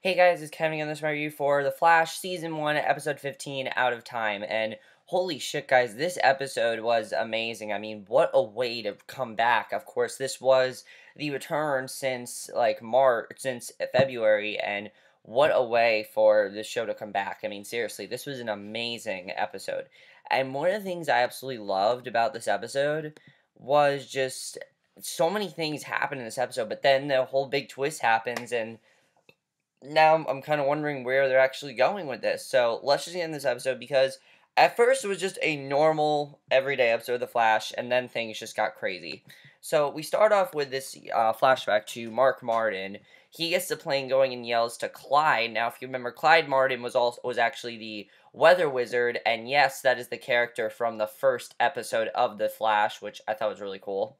Hey guys, it's Kevin on this review for The Flash Season 1, Episode 15, Out of Time, and holy shit guys, this episode was amazing. I mean, what a way to come back. Of course, this was the return since, since February, and what a way for this show to come back. I mean, seriously, this was an amazing episode. And one of the things I absolutely loved about this episode was just so many things happen in this episode, but then the whole big twist happens, and now I'm kind of wondering where they're actually going with this. So let's just get in this episode because at first it was just a normal, everyday episode of The Flash, and then things just got crazy. So we start off with this flashback to Mark Martin. He gets the plane going and yells to Clyde. Now, if you remember, Clyde Martin was actually the weather wizard, and yes, that is the character from the first episode of The Flash, which I thought was really cool.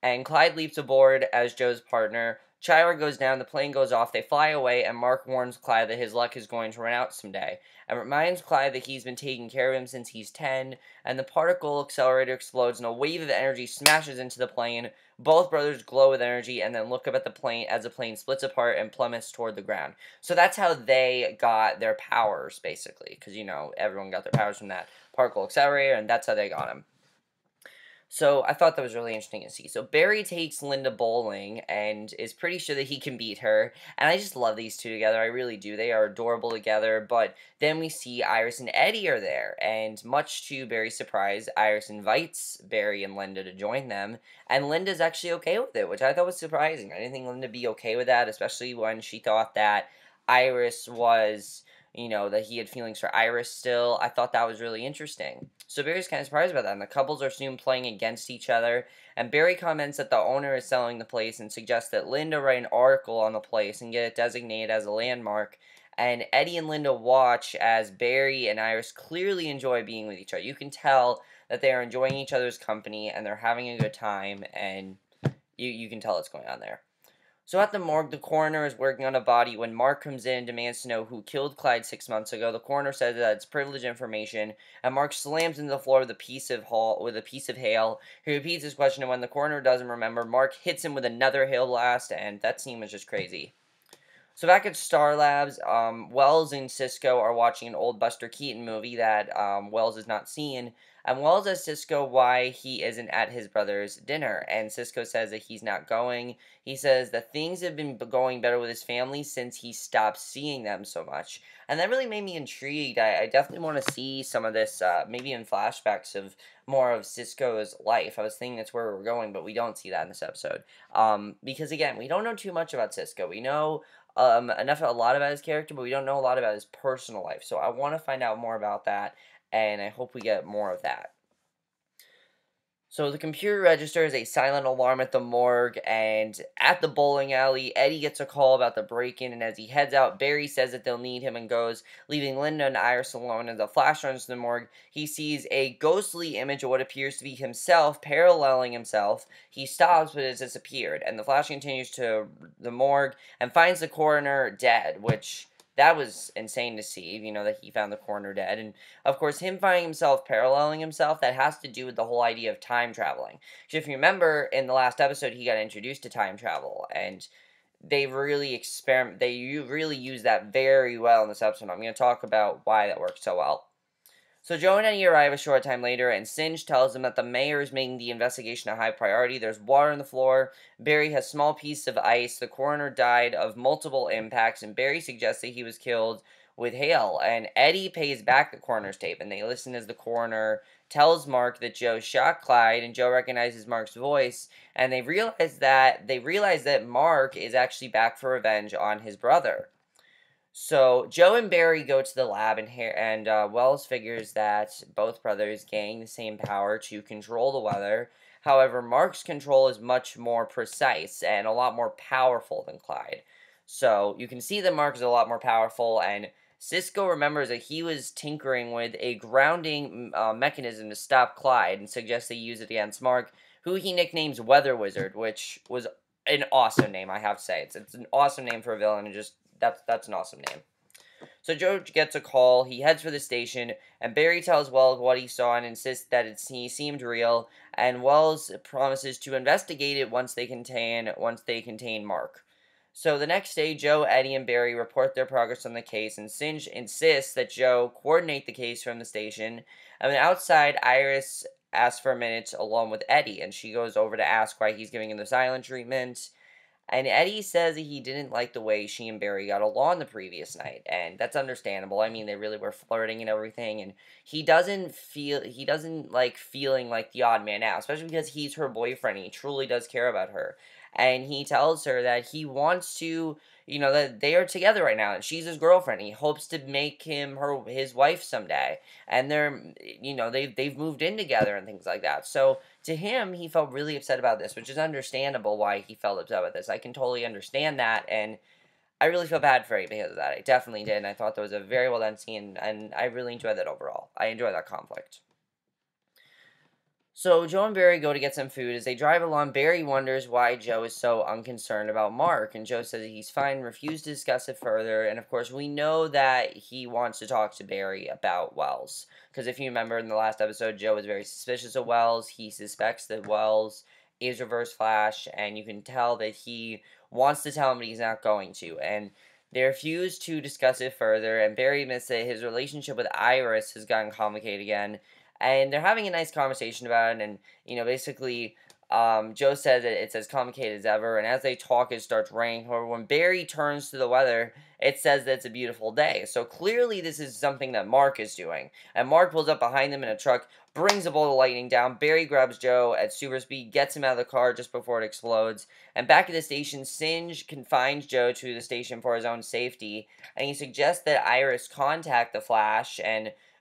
And Clyde leaps aboard as Joe's partner. Chira goes down, the plane goes off, they fly away, and Mark warns Clyde that his luck is going to run out someday, and reminds Clyde that he's been taking care of him since he's 10, and the particle accelerator explodes, and a wave of energy smashes into the plane. Both brothers glow with energy, and then look up at the plane as the plane splits apart and plummets toward the ground. So that's how they got their powers, basically, because, you know, everyone got their powers from that particle accelerator, and that's how they got them. So I thought that was really interesting to see. So Barry takes Linda bowling and is pretty sure that he can beat her. And I just love these two together. I really do. They are adorable together. But then we see Iris and Eddie are there. And much to Barry's surprise, Iris invites Barry and Linda to join them. And Linda's actually okay with it, which I thought was surprising. I didn't think Linda would be okay with that, especially when she thought that Iris was, you know, that he had feelings for Iris still. I thought that was really interesting. So Barry's kind of surprised about that, and the couples are soon playing against each other, and Barry comments that the owner is selling the place and suggests that Linda write an article on the place and get it designated as a landmark, and Eddie and Linda watch as Barry and Iris clearly enjoy being with each other. You can tell that they are enjoying each other's company, and they're having a good time, and you can tell what's going on there. So at the morgue, the coroner is working on a body when Mark comes in and demands to know who killed Clyde 6 months ago. The coroner says that it's privileged information, and Mark slams into the floor with a piece of hail. He repeats his question, and when the coroner doesn't remember, Mark hits him with another hail blast, and that scene was just crazy. So back at Star Labs, Wells and Cisco are watching an old Buster Keaton movie that Wells has not seen, and Wells asks Cisco why he isn't at his brother's dinner, and Cisco says that he's not going. He says that things have been going better with his family since he stopped seeing them so much, and that really made me intrigued. I definitely want to see some of this, maybe in flashbacks of more of Cisco's life. I was thinking that's where we're going, but we don't see that in this episode, because again, we don't know too much about Cisco. We know a lot about his character, but we don't know a lot about his personal life. So I want to find out more about that, and I hope we get more of that. So the computer registers a silent alarm at the morgue, and at the bowling alley, Eddie gets a call about the break-in, and as he heads out, Barry says that they'll need him and goes, leaving Linda and Iris alone. As the Flash runs to the morgue, he sees a ghostly image of what appears to be himself, paralleling himself. He stops, but it has disappeared, and the Flash continues to the morgue and finds the coroner dead, which that was insane to see, you know, that he found the coroner dead. And, of course, him finding himself paralleling himself, that has to do with the whole idea of time traveling. So if you remember, in the last episode, he got introduced to time travel, and they really really use that very well in this episode. I'm going to talk about why that works so well. So Joe and Eddie arrive a short time later, and Singe tells them that the mayor is making the investigation a high priority. There's water on the floor. Barry has small piece of ice. The coroner died of multiple impacts, and Barry suggests that he was killed with hail. And Eddie pays back the coroner's tape, and they listen as the coroner tells Mark that Joe shot Clyde, and Joe recognizes Mark's voice, and they realize that Mark is actually back for revenge on his brother. So Joe and Barry go to the lab, and Wells figures that both brothers gain the same power to control the weather. However, Mark's control is much more precise and a lot more powerful than Clyde. So you can see that Mark is a lot more powerful, and Cisco remembers that he was tinkering with a grounding mechanism to stop Clyde and suggests they use it against Mark, who he nicknames Weather Wizard, which was an awesome name, I have to say. It's an awesome name for a villain, and just that's an awesome name. So Joe gets a call, he heads for the station, and Barry tells Wells what he saw and insists that he seemed real, and Wells promises to investigate it once they contain Mark. So the next day, Joe, Eddie, and Barry report their progress on the case, and Singe insists that Joe coordinate the case from the station. And then outside, Iris asks for a minute along with Eddie, and she goes over to ask why he's giving him the silent treatment. And Eddie says that he didn't like the way she and Barry got along the previous night, and that's understandable. I mean, they really were flirting and everything, and he doesn't like feeling like the odd man out, especially because he's her boyfriend. And he truly does care about her, and he tells her that he wants to, that they are together right now, and she's his girlfriend. He hopes to make his wife someday, and they've moved in together and things like that. So to him, he felt really upset about this, which is understandable why he felt upset about this. I can totally understand that, and I really feel bad for him because of that. I definitely did, and I thought that was a very well done scene, and I really enjoyed that overall. I enjoyed that conflict. So Joe and Barry go to get some food. As they drive along, Barry wonders why Joe is so unconcerned about Mark, and Joe says that he's fine, refused to discuss it further, and of course we know that he wants to talk to Barry about Wells. Because if you remember in the last episode, Joe was very suspicious of Wells. He suspects that Wells is Reverse Flash, and you can tell that he wants to tell him, but he's not going to. And they refuse to discuss it further, and Barry admits that his relationship with Iris has gotten complicated again, and they're having a nice conversation about it, and, basically, Joe says that it's as complicated as ever, and as they talk, it starts raining. However, when Barry turns to the weather, it says that it's a beautiful day. So clearly this is something that Mark is doing, and Mark pulls up behind them in a truck, brings a bolt of lightning down. Barry grabs Joe at super speed, gets him out of the car just before it explodes, and back at the station, Singe confines Joe to the station for his own safety, and he suggests that Iris contact the Flash,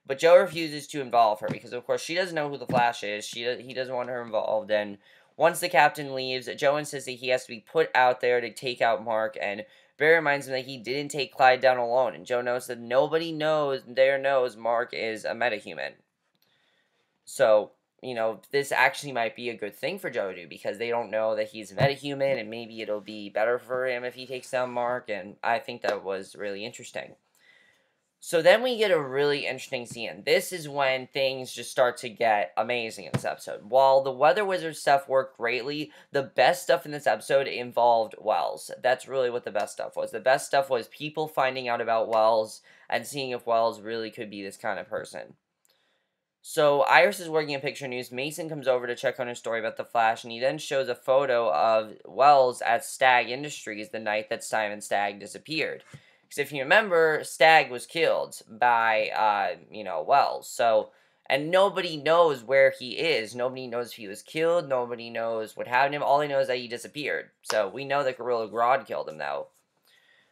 but Joe refuses to involve her because, of course, she doesn't know who the Flash is. He doesn't want her involved. And once the captain leaves, Joe insists that he has to be put out there to take out Mark. And Barry reminds him that he didn't take Clyde down alone. And Joe notes that nobody knows Mark is a metahuman. So, this actually might be a good thing for Joe to do because they don't know that he's a metahuman. And maybe it'll be better for him if he takes down Mark. And I think that was really interesting. So then we get a really interesting scene. This is when things just start to get amazing in this episode. While the Weather Wizard stuff worked greatly, the best stuff in this episode involved Wells. That's really what the best stuff was. The best stuff was people finding out about Wells and seeing if Wells really could be this kind of person. So Iris is working in Picture News. Mason comes over to check on her story about the Flash, and he then shows a photo of Wells at Stag Industries the night that Simon Stagg disappeared. Because if you remember, Stagg was killed by, Wells. So, and nobody knows where he is. Nobody knows if he was killed. Nobody knows what happened to him. All they know is that he disappeared. So, we know that Gorilla Grodd killed him, though.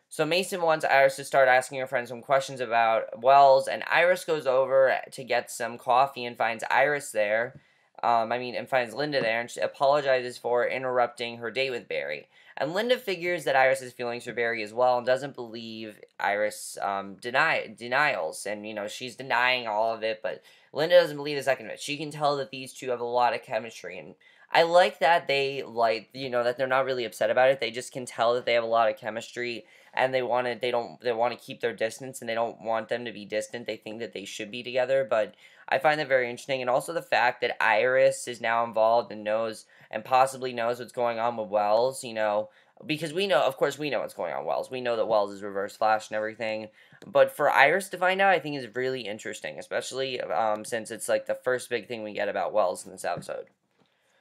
So, Mason wants Iris to start asking her friends some questions about Wells. And Iris goes over to get some coffee and finds Iris there. And finds Linda there, and she apologizes for interrupting her date with Barry. And Linda figures that Iris has feelings for Barry as well and doesn't believe Iris' denials. And, she's denying all of it, but Linda doesn't believe a second of it. She can tell that these two have a lot of chemistry. And I like that that they're not really upset about it. They just can tell that they have a lot of chemistry, and they want to keep their distance, and they don't want them to be distant. They think that they should be together, but I find that very interesting. And also the fact that Iris is now involved and possibly knows what's going on with Wells, because of course we know what's going on with Wells. We know that Wells is Reverse Flash and everything. But for Iris to find out, I think is really interesting, especially since it's like the first big thing we get about Wells in this episode.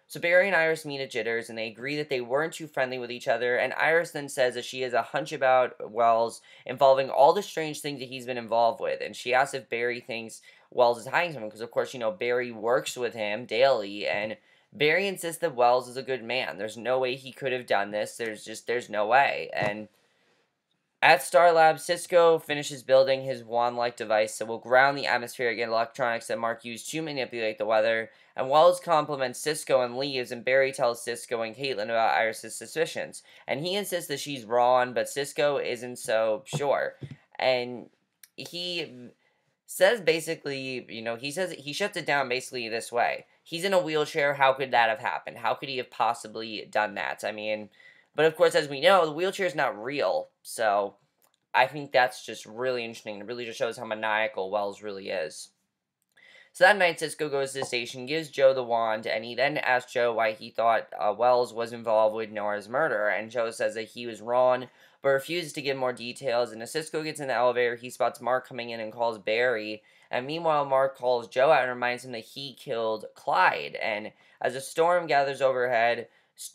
So Barry and Iris meet at Jitters, and they agree that they weren't too friendly with each other, and Iris then says that she has a hunch about Wells involving all the strange things that he's been involved with, and she asks if Barry thinks Wells is hiding something, because of course, Barry works with him daily, and Barry insists that Wells is a good man. There's no way he could have done this. There's no way. And at Star Labs, Cisco finishes building his wand-like device that will ground the atmospheric electronics that Mark used to manipulate the weather, and Wells compliments Cisco and leaves, and Barry tells Cisco and Caitlin about Iris' suspicions, and he insists that she's wrong, but Cisco isn't so sure, and he says basically, he shuts it down basically this way. He's in a wheelchair, how could that have happened? How could he have possibly done that? But of course, as we know, the wheelchair is not real, so I think that's just really interesting. It really just shows how maniacal Wells really is. So that night, Cisco goes to the station, gives Joe the wand, and he then asks Joe why he thought Wells was involved with Nora's murder. And Joe says that he was wrong, but refuses to give more details. And as Cisco gets in the elevator, he spots Mark coming in and calls Barry. And meanwhile, Mark calls Joe out and reminds him that he killed Clyde. And as a storm gathers overhead,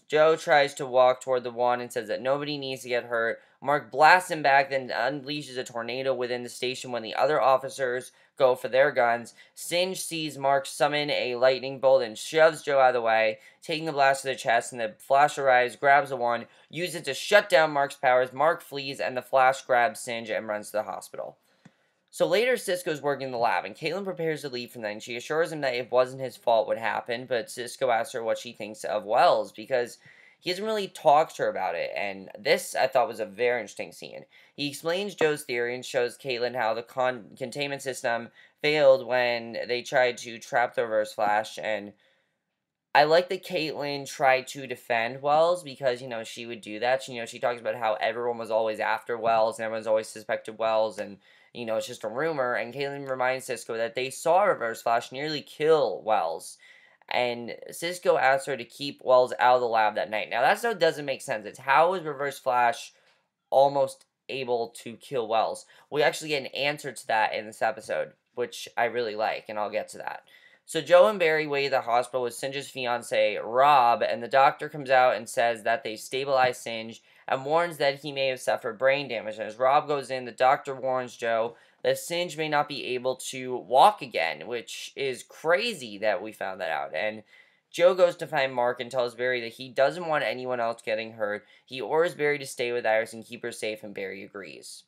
Joe tries to walk toward the wand and says that nobody needs to get hurt. Mark blasts him back, then unleashes a tornado within the station when the other officers go for their guns. Singe sees Mark summon a lightning bolt and shoves Joe out of the way, taking the blast to the chest, and the Flash arrives, grabs the wand, uses it to shut down Mark's powers. Mark flees, and the Flash grabs Singe and runs to the hospital. So later, Cisco's working in the lab, and Caitlin prepares to leave from there, and she assures him that it wasn't his fault what happened, but Cisco asks her what she thinks of Wells, because he hasn't really talked to her about it, and this, I thought, was a very interesting scene. He explains Joe's theory and shows Caitlin how the containment system failed when they tried to trap the Reverse Flash, and I like that Caitlyn tried to defend Wells because, she would do that. She talks about how everyone was always after Wells and everyone's always suspected Wells and, it's just a rumor. And Caitlyn reminds Cisco that they saw Reverse Flash nearly kill Wells. And Cisco asks her to keep Wells out of the lab that night. Now, that stuff doesn't make sense. It's how is Reverse Flash almost able to kill Wells? We actually get an answer to that in this episode, which I really like, and I'll get to that. So Joe and Barry wait at the hospital with Singe's fiance, Rob, and the doctor comes out and says that they stabilized Singe and warns that he may have suffered brain damage. And as Rob goes in, the doctor warns Joe that Singe may not be able to walk again, which is crazy that we found that out. And Joe goes to find Mark and tells Barry that he doesn't want anyone else getting hurt. He orders Barry to stay with Iris and keep her safe, and Barry agrees.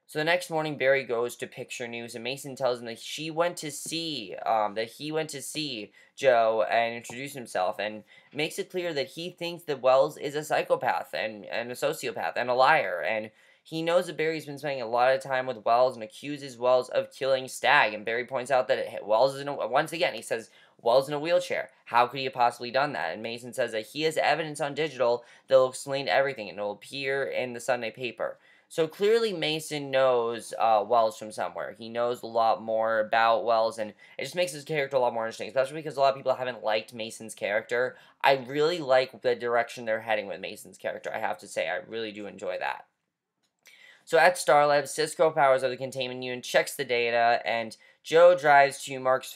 So the next morning, Barry goes to Picture News, and Mason tells him that he went to see Joe and introduce himself, and makes it clear that he thinks that Wells is a psychopath and a sociopath and a liar, and he knows that Barry's been spending a lot of time with Wells and accuses Wells of killing Stagg, and Barry points out that Wells is once again, he says, Wells in a wheelchair. How could he have possibly done that? And Mason says that he has evidence on digital that will explain everything, and it will appear in the Sunday paper. So clearly Mason knows Wells from somewhere. He knows a lot more about Wells, and it just makes his character a lot more interesting, especially because a lot of people haven't liked Mason's character. I really like the direction they're heading with Mason's character, I have to say. I really do enjoy that. So at Starlab, Cisco powers of the containment unit, checks the data, and Joe drives to Mark's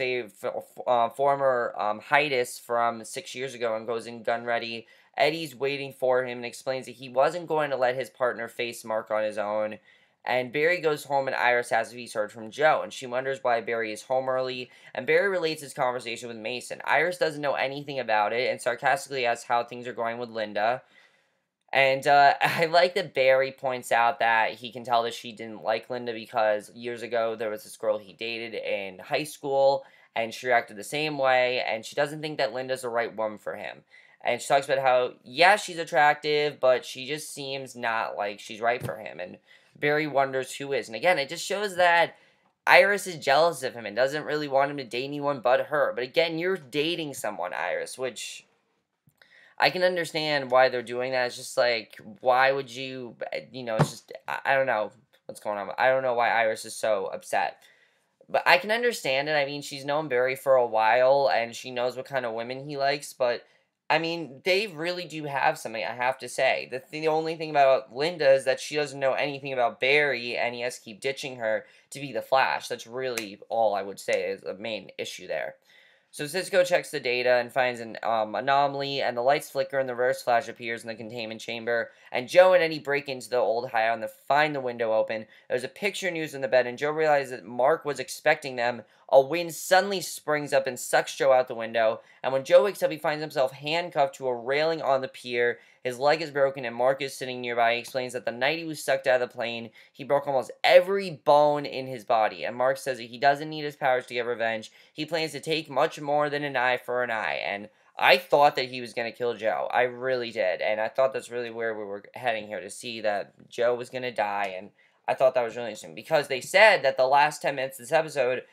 former hiatus from 6 years ago and goes in gun ready. Eddie's waiting for him and explains that he wasn't going to let his partner face Mark on his own. And Barry goes home and Iris asks if he's heard from Joe, and she wonders why Barry is home early, and Barry relates his conversation with Mason. Iris doesn't know anything about it and sarcastically asks how things are going with Linda. And I like that Barry points out that he can tell that she didn't like Linda because years ago there was this girl he dated in high school, and she reacted the same way, and she doesn't think that Linda's the right woman for him. And she talks about how, yeah, she's attractive, but she just seems not like she's right for him. And Barry wonders who is. And again, it just shows that Iris is jealous of him and doesn't really want him to date anyone but her. But again, you're dating someone, Iris, which I can understand why they're doing that. It's just like, why would you, it's just, I don't know what's going on. I don't know why Iris is so upset. But I can understand it. I mean, she's known Barry for a while, and she knows what kind of women he likes, but I mean, they really do have something, I have to say. The only thing about Linda is that she doesn't know anything about Barry, and he has to keep ditching her to be the Flash. That's really all I would say is the main issue there. So Cisco checks the data and finds an anomaly, and the lights flicker and the Reverse Flash appears in the containment chamber, and Joe and Eddie break into the old hideout and find the window open. There's a Picture News in the bed, and Joe realizes that Mark was expecting them. A wind suddenly springs up and sucks Joe out the window, and when Joe wakes up, he finds himself handcuffed to a railing on the pier. His leg is broken, and Mark is sitting nearby. He explains that the night he was sucked out of the plane, he broke almost every bone in his body, and Mark says that he doesn't need his powers to get revenge. He plans to take much more than an eye for an eye, and I thought that he was going to kill Joe. I really did, and I thought that's really where we were heading here, to see that Joe was going to die, and I thought that was really interesting, because they said that the last 10 minutes of this episode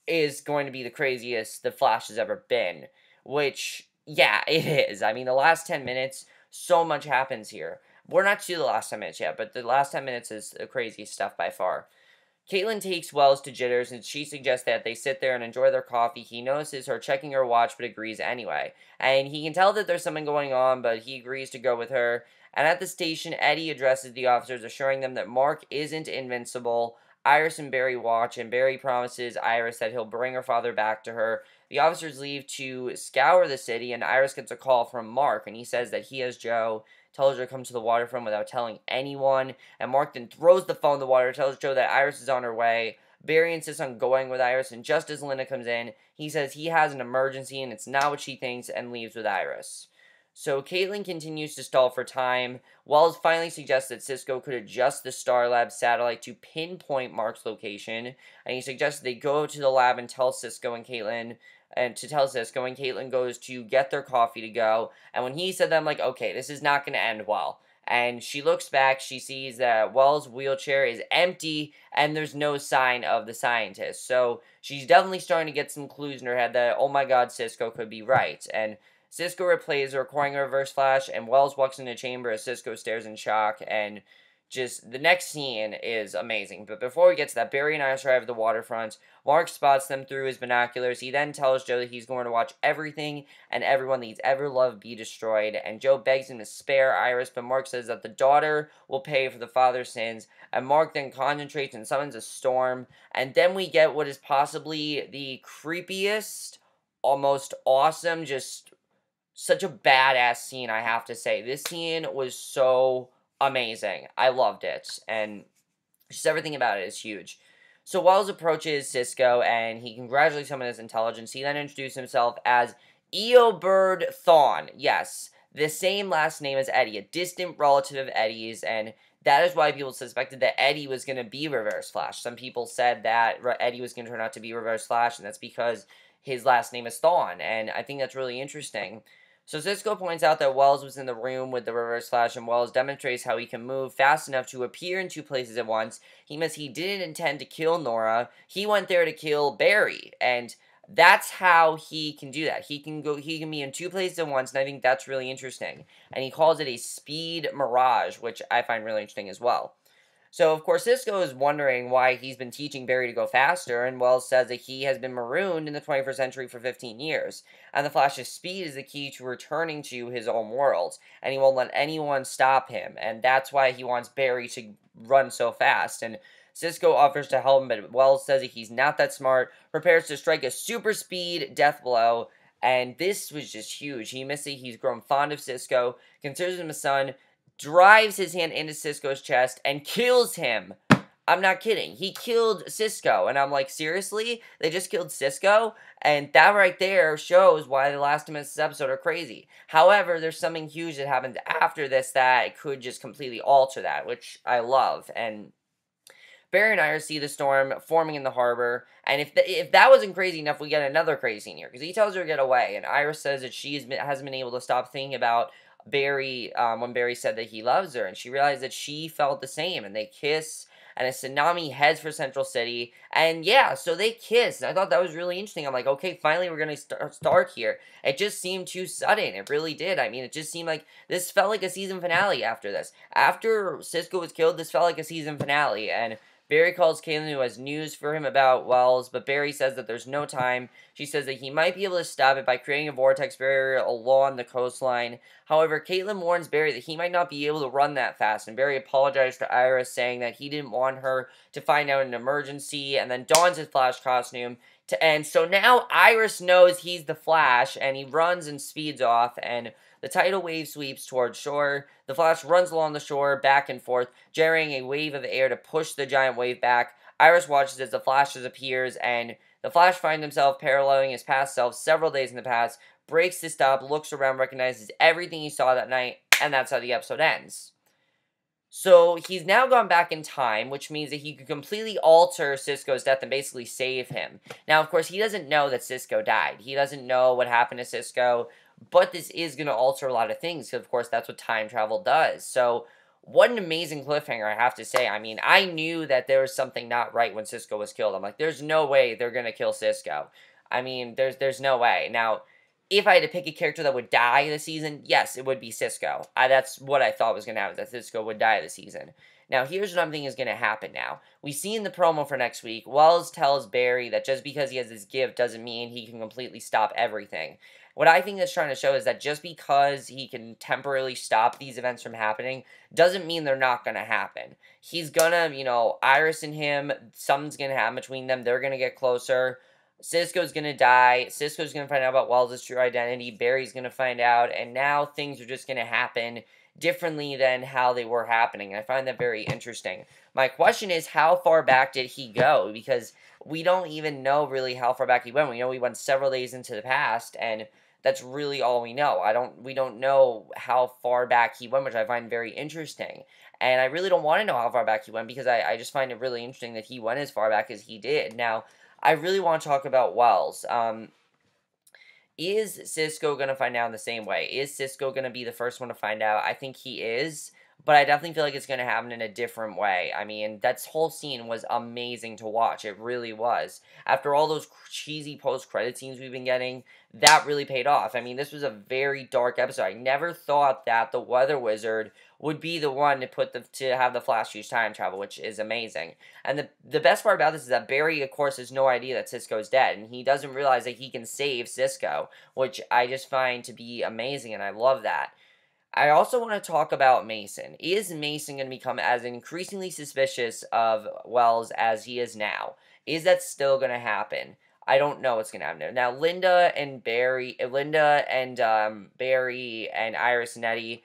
is going to be the craziest the Flash has ever been, which, yeah, it is. I mean, the last 10 minutes, so much happens here. We're not to the last 10 minutes yet, but the last 10 minutes is the craziest stuff by far. Caitlin takes Wells to Jitters, and she suggests that they sit there and enjoy their coffee. He notices her checking her watch, but agrees anyway. And he can tell that there's something going on, but he agrees to go with her. And at the station, Eddie addresses the officers, assuring them that Mark isn't invincible. Iris and Barry watch, and Barry promises Iris that he'll bring her father back to her. The officers leave to scour the city, and Iris gets a call from Mark, and he says that he has Joe, tells her to come to the waterfront without telling anyone, and Mark then throws the phone in the water, tells Joe that Iris is on her way. Barry insists on going with Iris, and just as Linda comes in, he says he has an emergency, and it's not what she thinks, and leaves with Iris. So Caitlin continues to stall for time. Wells finally suggests that Cisco could adjust the Star Lab satellite to pinpoint Mark's location, and he suggests they go to the lab and tell Cisco and Caitlin, and Caitlin goes to get their coffee to go, and when he said that, I'm like, okay, this is not going to end well. And she looks back, she sees that Wells' wheelchair is empty, and there's no sign of the scientist. So she's definitely starting to get some clues in her head that, oh my god, Cisco could be right. And Cisco replays a recording of Reverse Flash, and Wells walks in the chamber as Cisco stares in shock, and just, the next scene is amazing. But before we get to that, Barry and Iris arrive at the waterfront. Mark spots them through his binoculars. He then tells Joe that he's going to watch everything and everyone that he's ever loved be destroyed, and Joe begs him to spare Iris, but Mark says that the daughter will pay for the father's sins, and Mark then concentrates and summons a storm, and then we get what is possibly the creepiest, almost awesome, just such a badass scene, I have to say. This scene was so amazing. I loved it, and just everything about it is huge. So Wells approaches Cisco, and he congratulates him on his intelligence. He then introduces himself as Eobird Thawne. Yes, the same last name as Eddie, a distant relative of Eddie's, and that is why people suspected that Eddie was going to be Reverse Flash. Some people said that Eddie was going to turn out to be Reverse Flash, and that's because his last name is Thawne, and I think that's really interesting. So Cisco points out that Wells was in the room with the Reverse Flash, and Wells demonstrates how he can move fast enough to appear in two places at once. He didn't intend to kill Nora. He went there to kill Barry, and that's how he can do that. He can be in two places at once, and I think that's really interesting. And he calls it a speed mirage, which I find really interesting as well. So, of course, Cisco is wondering why he's been teaching Barry to go faster, and Wells says that he has been marooned in the 21st century for 15 years, and the Flash's speed is the key to returning to his own world, and he won't let anyone stop him, and that's why he wants Barry to run so fast, and Cisco offers to help him, but Wells says that he's not that smart, prepares to strike a super speed death blow, and this was just huge. He admits that he's grown fond of Cisco, considers him a son, drives his hand into Cisco's chest, and kills him. I'm not kidding. He killed Cisco, and I'm like, seriously? They just killed Cisco? And that right there shows why the last 2 minutes of this episode are crazy. However, there's something huge that happened after this that could just completely alter that, which I love. And Barry and Iris see the storm forming in the harbor, and if that wasn't crazy enough, we get another crazy scene here, because he tells her to get away, and Iris says that she hasn't been able to stop thinking about Barry, when Barry said that he loves her, and she realized that she felt the same, and they kiss, and a tsunami heads for Central City, and yeah, so they kiss, and I thought that was really interesting. I'm like, okay, finally we're gonna start here. It just seemed too sudden, it really did. I mean, it just seemed like, this felt like a season finale after this. After Cisco was killed, this felt like a season finale, and Barry calls Caitlin, who has news for him about Wells, but Barry says that there's no time. She says that he might be able to stop it by creating a vortex barrier along the coastline. However, Caitlin warns Barry that he might not be able to run that fast, and Barry apologized to Iris, saying that he didn't want her to find out an emergency, and then dons his Flash costume to end. So now Iris knows he's the Flash, and he runs and speeds off, and the tidal wave sweeps towards shore. The Flash runs along the shore, back and forth, generating a wave of air to push the giant wave back. Iris watches as the Flash disappears, and the Flash finds himself paralleling his past self several days in the past, breaks to stop, looks around, recognizes everything he saw that night, and that's how the episode ends. So he's now gone back in time, which means that he could completely alter Cisco's death and basically save him. Now, of course, he doesn't know that Cisco died. He doesn't know what happened to Cisco, but this is going to alter a lot of things, because, of course, that's what time travel does. So, what an amazing cliffhanger, I have to say. I mean, I knew that there was something not right when Cisco was killed. I'm like, there's no way they're going to kill Cisco. I mean, there's no way. Now, if I had to pick a character that would die this season, yes, it would be Cisco. That's what I thought was going to happen, that Cisco would die this season. Now, here's what I'm thinking is going to happen now. We see in the promo for next week, Wells tells Barry that just because he has this gift doesn't mean he can completely stop everything. What I think that's trying to show is that just because he can temporarily stop these events from happening doesn't mean they're not going to happen. He's gonna, Iris and him, something's going to happen between them. They're going to get closer. Cisco's going to die. Cisco's going to find out about Wells' true identity. Barry's going to find out. And now things are just going to happen differently than how they were happening. I find that very interesting. My question is, how far back did he go? Because we don't even know really how far back he went. We know he went several days into the past, and that's really all we know. We don't know how far back he went, which I find very interesting. And I really don't want to know how far back he went because I just find it really interesting that he went as far back as he did. Now, I really want to talk about Wells. Is Cisco going to find out in the same way? Is Cisco going to be the first one to find out? I think he is, but I definitely feel like it's going to happen in a different way. I mean, that whole scene was amazing to watch. It really was. After all those cheesy post-credit scenes we've been getting, that really paid off. I mean, this was a very dark episode. I never thought that the Weather Wizard would be the one to have the Flash use time travel, which is amazing. And the best part about this is that Barry, of course, has no idea that Cisco's dead, and he doesn't realize that he can save Cisco, which I just find to be amazing, and I love that. I also want to talk about Mason. Is Mason going to become as increasingly suspicious of Wells as he is now? Is that still going to happen? I don't know what's going to happen. Now, Linda and Barry and Iris and Eddie,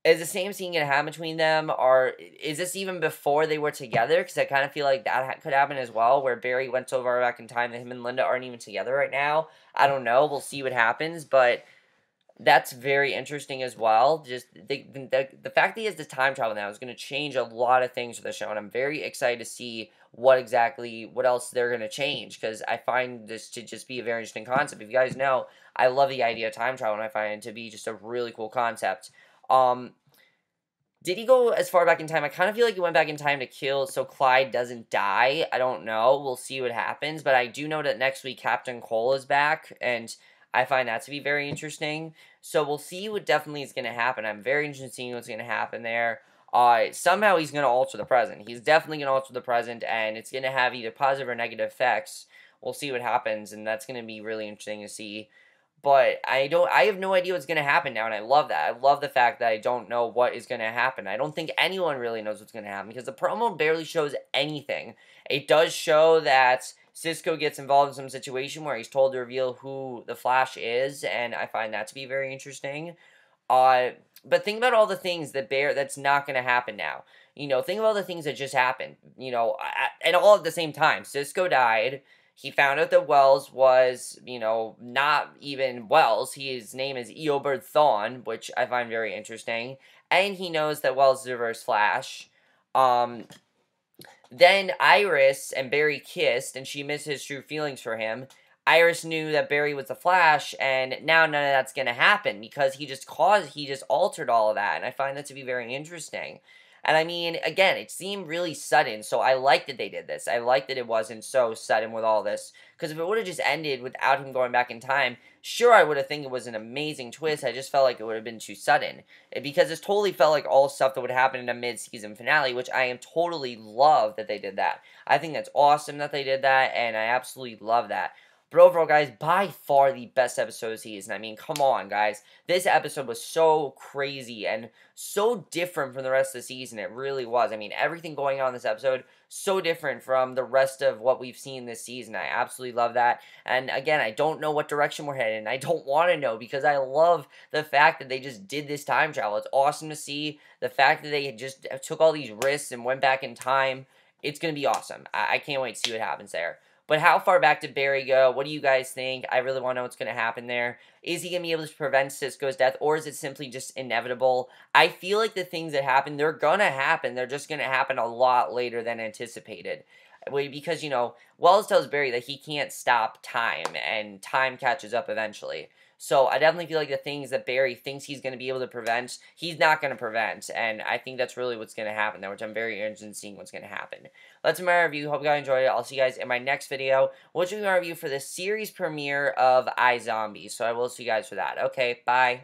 is the same scene going to happen between them, or is this even before they were together? Because I kind of feel like that could happen as well, where Barry went so far back in time that him and Linda aren't even together right now. I don't know. We'll see what happens, but that's very interesting as well. Just the fact that he has the time travel now is going to change a lot of things for the show, and I'm very excited to see what else they're going to change, because I find this to just be a very interesting concept. If you guys know, I love the idea of time travel, and I find it to be just a really cool concept. Did he go as far back in time? I kind of feel like he went back in time to kill so Clyde doesn't die. I don't know. We'll see what happens. But I do know that next week Captain Cole is back, and I find that to be very interesting. So we'll see what definitely is going to happen. I'm very interested in seeing what's going to happen there. Somehow he's going to alter the present. He's definitely going to alter the present, and it's going to have either positive or negative effects. We'll see what happens, and that's going to be really interesting to see. But I have no idea what's going to happen now, and I love that. I love the fact that I don't know what is going to happen. I don't think anyone really knows what's going to happen, because the promo barely shows anything. It does show that Cisco gets involved in some situation where he's told to reveal who the Flash is, and I find that to be very interesting. But think about all the things that's not going to happen now. Think about all the things that just happened. And all at the same time. Cisco died. He found out that Wells was, not even Wells. His name is Eobard Thawne, which I find very interesting. And he knows that Wells is Reverse Flash. Then Iris and Barry kissed, and she missed his true feelings for him. Iris knew that Barry was the Flash, and now none of that's going to happen, because he just altered all of that, and I find that to be very interesting. And I mean, again, it seemed really sudden, so I like that they did this. I like that it wasn't so sudden with all this, because if it would have just ended without him going back in time, sure, I would have think it was an amazing twist. I just felt like it would have been too sudden, because it totally felt like all stuff that would happen in a mid-season finale, which I am totally love that they did that. I think that's awesome that they did that, and I absolutely love that. But overall, guys, by far the best episode of the season. I mean, come on, guys. This episode was so crazy and so different from the rest of the season. It really was. I mean, everything going on in this episode, so different from the rest of what we've seen this season. I absolutely love that. And again, I don't know what direction we're headed, and I don't want to know, because I love the fact that they just did this time travel. It's awesome to see the fact that they just took all these risks and went back in time. It's going to be awesome. I can't wait to see what happens there. But how far back did Barry go? What do you guys think? I really want to know what's going to happen there. Is he going to be able to prevent Cisco's death, or is it simply just inevitable? I feel like the things that happen, they're going to happen. They're just going to happen a lot later than anticipated. Because, Wells tells Barry that he can't stop time, and time catches up eventually. So I definitely feel like the things that Barry thinks he's going to be able to prevent, he's not going to prevent. And I think that's really what's going to happen there, which I'm very interested in seeing what's going to happen. That's my review. Hope you guys enjoyed it. I'll see you guys in my next video, which is my review for the series premiere of iZombie. So I will see you guys for that. Okay, bye.